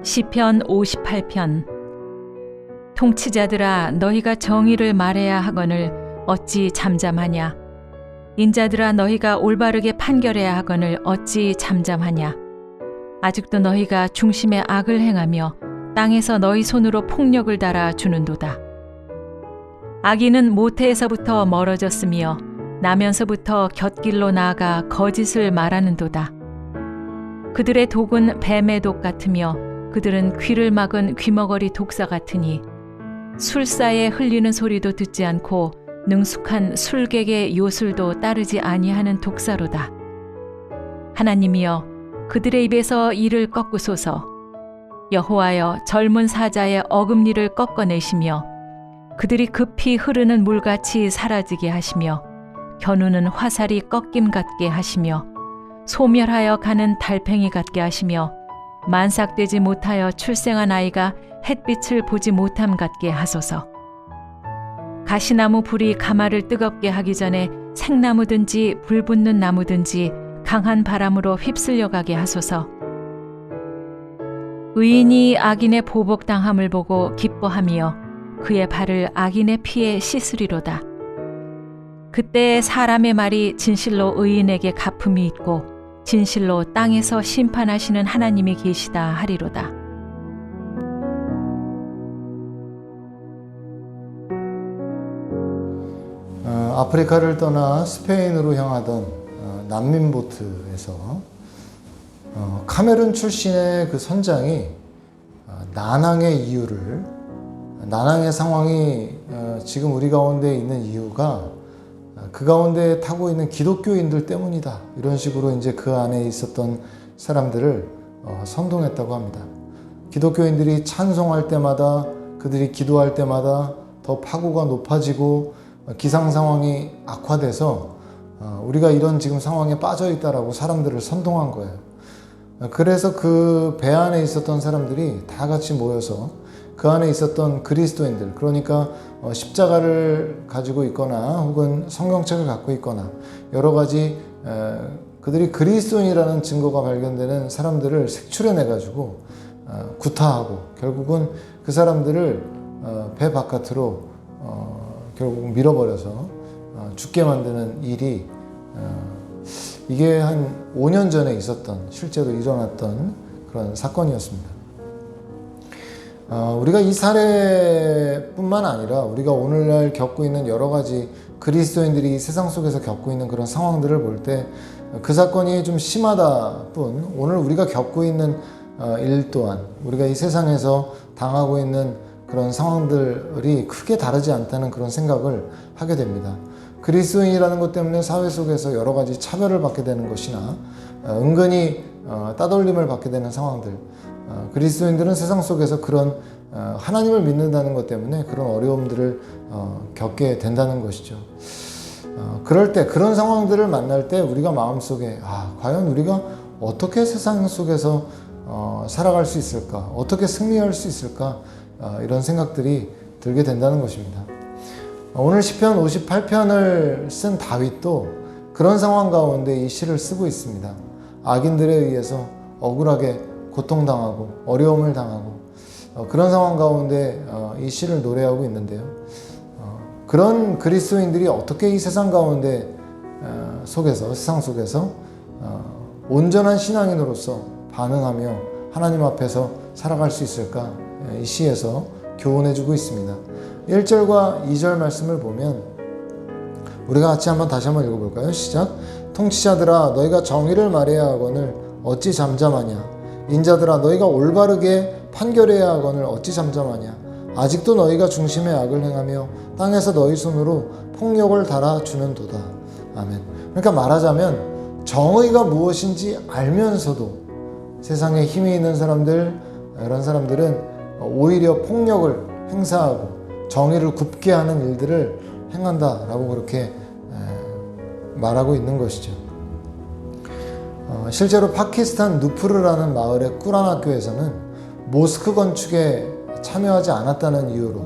시편 58편. 통치자들아, 너희가 정의를 말해야 하거늘 어찌 잠잠하냐. 인자들아, 너희가 올바르게 판결해야 하거늘 어찌 잠잠하냐. 아직도 너희가 중심에 악을 행하며 땅에서 너희 손으로 폭력을 달아 주는도다. 악인은 모태에서부터 멀어졌으며 나면서부터 곁길로 나아가 거짓을 말하는도다. 그들의 독은 뱀의 독 같으며 그들은 귀를 막은 귀머거리 독사 같으니 술사에 흘리는 소리도 듣지 않고 능숙한 술객의 요술도 따르지 아니하는 독사로다. 하나님이여, 그들의 입에서 이를 꺾으소서. 여호와여, 젊은 사자의 어금니를 꺾어내시며 그들이 급히 흐르는 물같이 사라지게 하시며 겨누는 화살이 꺾임 같게 하시며 소멸하여 가는 달팽이 같게 하시며 만삭되지 못하여 출생한 아이가 햇빛을 보지 못함 같게 하소서. 가시나무 불이 가마를 뜨겁게 하기 전에 생나무든지 불붙는 나무든지 강한 바람으로 휩쓸려 가게 하소서. 의인이 악인의 보복당함을 보고 기뻐하며 그의 발을 악인의 피에 씻으리로다. 그때 사람의 말이 진실로 의인에게 갚음이 있고 진실로 땅에서 심판하시는 하나님이 계시다 하리로다. 아프리카를 떠나 스페인으로 향하던 난민 보트에서 카메룬 출신의 그 선장이 난항의 이유를, 난항의 상황이 지금 우리 가운데 있는 이유가 그 가운데 타고 있는 기독교인들 때문이다, 이런 식으로 이제 그 안에 있었던 사람들을 선동했다고 합니다. 기독교인들이 찬송할 때마다, 그들이 기도할 때마다 더 파고가 높아지고 기상 상황이 악화돼서 우리가 이런 지금 상황에 빠져 있다라고 사람들을 선동한 거예요. 그래서 그 배 안에 있었던 사람들이 다 같이 모여서 그 안에 있었던 그리스도인들, 그러니까 십자가를 가지고 있거나 혹은 성경책을 갖고 있거나 여러 가지 그들이 그리스도인이라는 증거가 발견되는 사람들을 색출해내 가지고 구타하고 결국은 그 사람들을 배 바깥으로 결국 밀어버려서 죽게 만드는 일이 이게 한 5년 전에 있었던, 실제로 일어났던 그런 사건이었습니다. 우리가 이 사례뿐만 아니라 우리가 오늘날 겪고 있는 여러 가지 그리스도인들이 세상 속에서 겪고 있는 그런 상황들을 볼 때 그 사건이 좀 심하다 뿐 오늘 우리가 겪고 있는 일 또한 우리가 이 세상에서 당하고 있는 그런 상황들이 크게 다르지 않다는 그런 생각을 하게 됩니다. 그리스도인이라는 것 때문에 사회 속에서 여러 가지 차별을 받게 되는 것이나 은근히 따돌림을 받게 되는 상황들, 그리스도인들은 세상 속에서 그런 하나님을 믿는다는 것 때문에 그런 어려움들을 겪게 된다는 것이죠. 그럴 때, 그런 상황들을 만날 때 우리가 마음속에 과연 우리가 어떻게 세상 속에서 살아갈 수 있을까, 어떻게 승리할 수 있을까, 이런 생각들이 들게 된다는 것입니다. 오늘 시편 58편을 쓴 다윗도 그런 상황 가운데 이 시를 쓰고 있습니다. 악인들에 의해서 억울하게 고통당하고 어려움을 당하고 그런 상황 가운데 이 시를 노래하고 있는데요. 그런 그리스도인들이 어떻게 이 세상 가운데 세상 속에서 온전한 신앙인으로서 반응하며 하나님 앞에서 살아갈 수 있을까, 이 시에서 교훈해주고 있습니다. 1절과 2절 말씀을 보면 우리가 같이 다시 한번 읽어볼까요? 시작. 통치자들아, 너희가 정의를 말해야 하거늘 어찌 잠잠하냐. 인자들아, 너희가 올바르게 판결해야 하거늘 어찌 잠잠하냐. 아직도 너희가 중심에 악을 행하며 땅에서 너희 손으로 폭력을 달아주는도다. 아멘. 그러니까 말하자면 정의가 무엇인지 알면서도 세상에 힘이 있는 사람들, 이런 사람들은 오히려 폭력을 행사하고 정의를 굽게 하는 일들을 행한다라고 그렇게 말하고 있는 것이죠. 실제로 파키스탄 누푸르라는 마을의 꾸란 학교에서는 모스크 건축에 참여하지 않았다는 이유로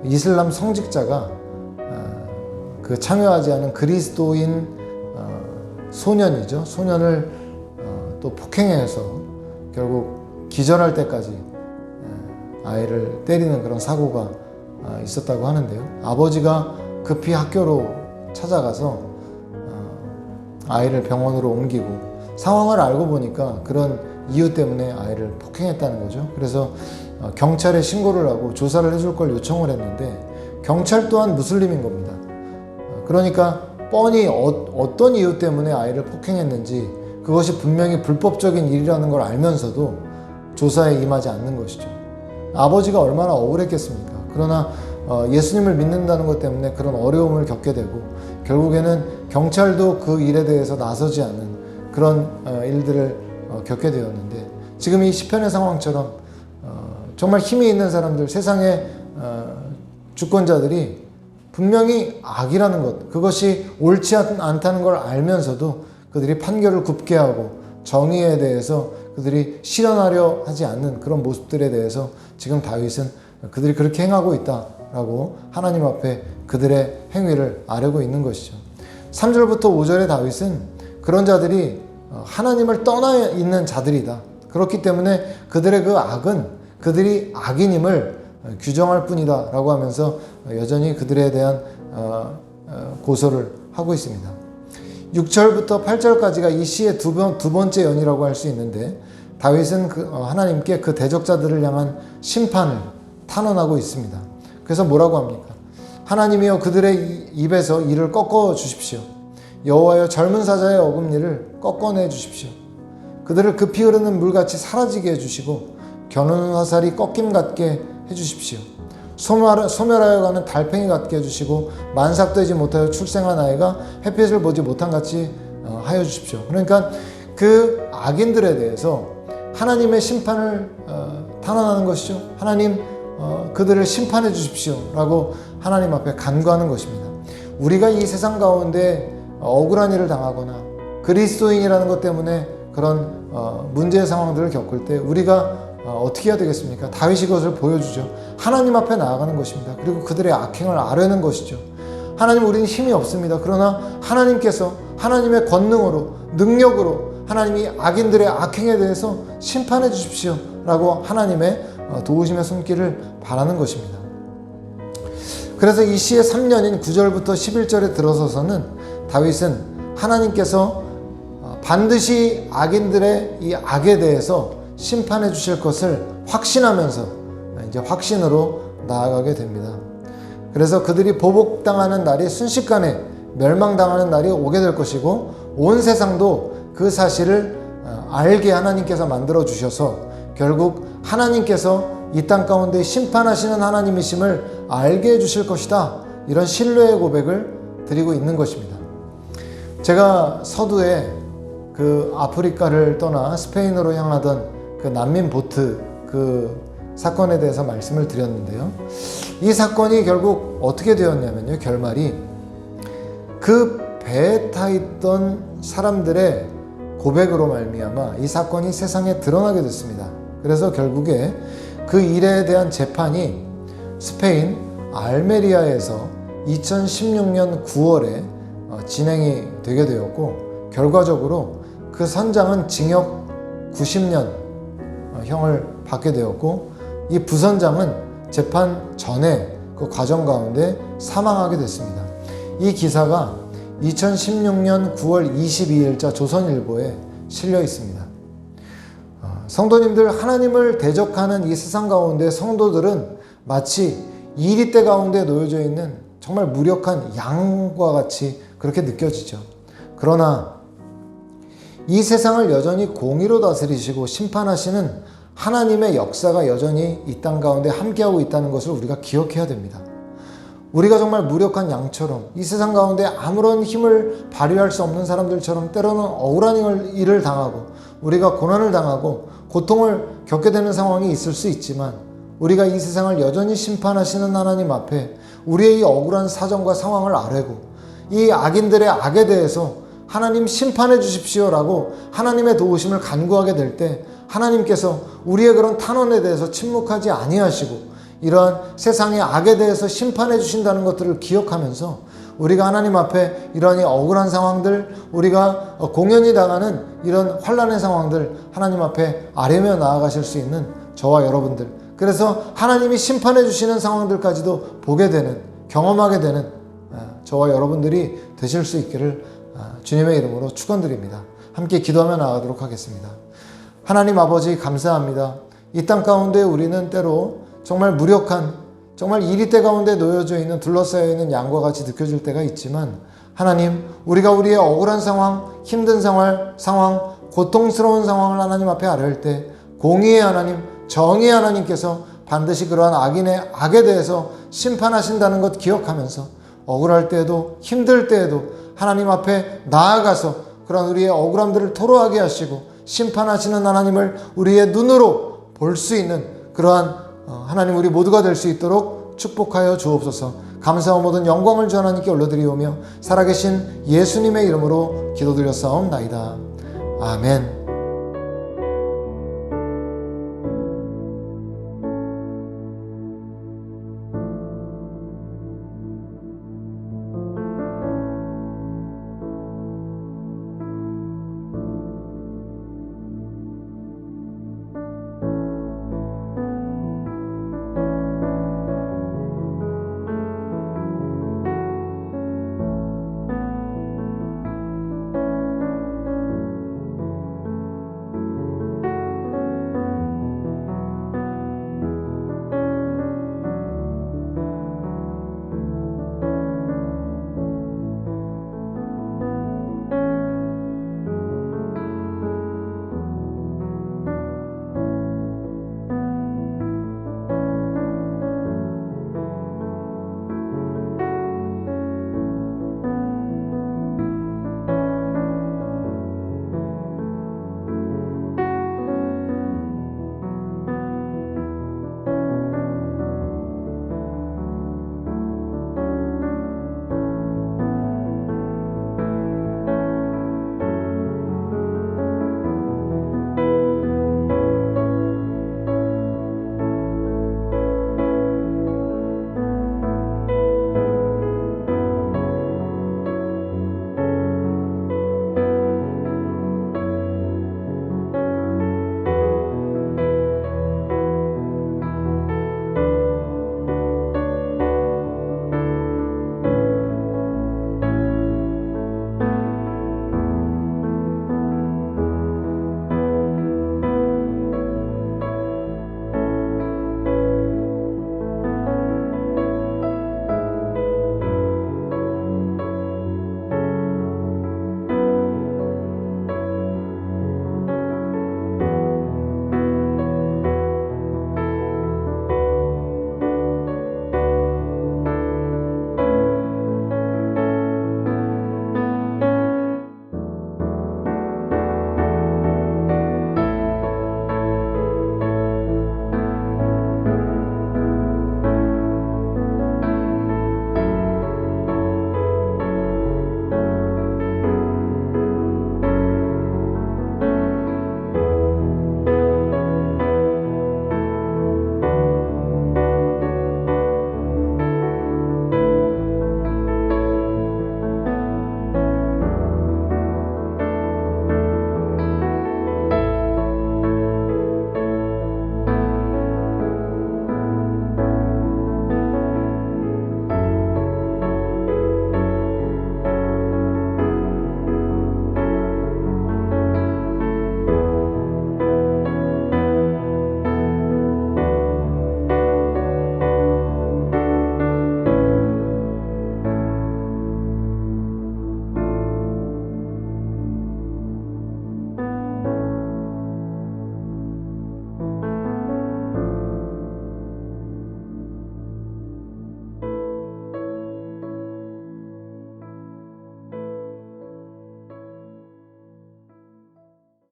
이슬람 성직자가 그 참여하지 않은 그리스도인 소년을 또 폭행해서 결국 기절할 때까지 아이를 때리는 그런 사고가 있었다고 하는데요. 아버지가 급히 학교로 찾아가서 아이를 병원으로 옮기고 상황을 알고 보니까 그런 이유 때문에 아이를 폭행했다는 거죠. 그래서 경찰에 신고를 하고 조사를 해줄 걸 요청을 했는데 경찰 또한 무슬림인 겁니다. 그러니까 뻔히 어떤 이유 때문에 아이를 폭행했는지 그것이 분명히 불법적인 일이라는 걸 알면서도 조사에 임하지 않는 것이죠. 아버지가 얼마나 억울했겠습니까? 그러나 예수님을 믿는다는 것 때문에 그런 어려움을 겪게 되고 결국에는 경찰도 그 일에 대해서 나서지 않는 그런 일들을 겪게 되었는데 지금 이 시편의 상황처럼 정말 힘이 있는 사람들, 세상의 주권자들이 분명히 악이라는 것, 그것이 옳지 않다는 걸 알면서도 그들이 판결을 굽게 하고 정의에 대해서 그들이 실현하려 하지 않는 그런 모습들에 대해서 지금 다윗은 그들이 그렇게 행하고 있다라고 하나님 앞에 그들의 행위를 아뢰고 있는 것이죠. 3절부터 5절의 다윗은 그런 자들이 하나님을 떠나 있는 자들이다. 그렇기 때문에 그들의 그 악은 그들이 악인임을 규정할 뿐이다 라고 하면서 여전히 그들에 대한 고소를 하고 있습니다. 6절부터 8절까지가 이 시의 두 번째 연이라고 할 수 있는데 다윗은 하나님께 그 대적자들을 향한 심판을 탄원하고 있습니다. 그래서 뭐라고 합니까? 하나님이여 그들의 입에서 이를 꺾어 주십시오. 여호와여 젊은 사자의 어금니를 꺾어내 주십시오. 그들을 급히 흐르는 물같이 사라지게 해주시고 겨누는 화살이 꺾임 같게 해주십시오. 소멸하여 가는 달팽이 같게 해주시고 만삭되지 못하여 출생한 아이가 햇빛을 보지 못한 같이 하여 주십시오. 그러니까 그 악인들에 대해서 하나님의 심판을 탄원하는 것이죠. 하나님 그들을 심판해 주십시오 라고 하나님 앞에 간구하는 것입니다. 우리가 이 세상 가운데 억울한 일을 당하거나 그리스도인이라는 것 때문에 그런 문제의 상황들을 겪을 때 우리가 어떻게 해야 되겠습니까? 다윗이 그것을 보여주죠. 하나님 앞에 나아가는 것입니다. 그리고 그들의 악행을 아뢰는 것이죠. 하나님, 우리는 힘이 없습니다. 그러나 하나님께서 하나님의 권능으로, 능력으로 하나님이 악인들의 악행에 대해서 심판해 주십시오 라고 하나님의 도우심의 손길을 바라는 것입니다. 그래서 이 시의 3년인 9절부터 11절에 들어서서는 다윗은 하나님께서 반드시 악인들의 이 악에 대해서 심판해 주실 것을 확신하면서 이제 확신으로 나아가게 됩니다. 그래서 그들이 보복당하는 날이 순식간에 멸망당하는 날이 오게 될 것이고 온 세상도 그 사실을 알게 하나님께서 만들어 주셔서 결국 하나님께서 이 땅 가운데 심판하시는 하나님이심을 알게 해주실 것이다. 이런 신뢰의 고백을 드리고 있는 것입니다. 제가 서두에 그 아프리카를 떠나 스페인으로 향하던 그 난민 보트 그 사건에 대해서 말씀을 드렸는데요. 이 사건이 결국 어떻게 되었냐면요. 결말이 그 배에 타 있던 사람들의 고백으로 말미암아 이 사건이 세상에 드러나게 됐습니다. 그래서 결국에 그 일에 대한 재판이 스페인 알메리아에서 2016년 9월에 진행이 되게 되었고 결과적으로 그 선장은 징역 90년 형을 받게 되었고 이 부선장은 재판 전에 그 과정 가운데 사망하게 됐습니다. 이 기사가 2016년 9월 22일자 조선일보에 실려 있습니다. 성도님들, 하나님을 대적하는 이 세상 가운데 성도들은 마치 이리떼 가운데 놓여져 있는 정말 무력한 양과 같이 그렇게 느껴지죠. 그러나 이 세상을 여전히 공의로 다스리시고 심판하시는 하나님의 역사가 여전히 이 땅 가운데 함께하고 있다는 것을 우리가 기억해야 됩니다. 우리가 정말 무력한 양처럼 이 세상 가운데 아무런 힘을 발휘할 수 없는 사람들처럼 때로는 억울한 일을 당하고 우리가 고난을 당하고 고통을 겪게 되는 상황이 있을 수 있지만 우리가 이 세상을 여전히 심판하시는 하나님 앞에 우리의 이 억울한 사정과 상황을 아뢰고 이 악인들의 악에 대해서 하나님 심판해 주십시오라고 하나님의 도우심을 간구하게 될 때 하나님께서 우리의 그런 탄원에 대해서 침묵하지 아니하시고 이러한 세상의 악에 대해서 심판해 주신다는 것들을 기억하면서 우리가 하나님 앞에 이러한 억울한 상황들, 우리가 공연히 당하는 이런 환난의 상황들 하나님 앞에 아뢰며 나아가실 수 있는 저와 여러분들, 그래서 하나님이 심판해 주시는 상황들까지도 보게 되는, 경험하게 되는 저와 여러분들이 되실 수 있기를 주님의 이름으로 축원드립니다. 함께 기도하며 나아가도록 하겠습니다. 하나님 아버지, 감사합니다. 이 땅 가운데 우리는 때로 정말 무력한, 정말 이리대 가운데 놓여져 있는, 둘러싸여 있는 양과 같이 느껴질 때가 있지만, 하나님, 우리가 우리의 억울한 상황, 힘든 상황, 고통스러운 상황을 하나님 앞에 아뢰을 때 공의의 하나님, 정의의 하나님께서 반드시 그러한 악인의 악에 대해서 심판하신다는 것 기억하면서 억울할 때에도, 힘들 때에도 하나님 앞에 나아가서 그런 우리의 억울함들을 토로하게 하시고 심판하시는 하나님을 우리의 눈으로 볼 수 있는 그러한 하나님, 우리 모두가 될 수 있도록 축복하여 주옵소서. 감사와 모든 영광을 주 하나님께 올려드리오며 살아계신 예수님의 이름으로 기도드렸사옵나이다. 아멘.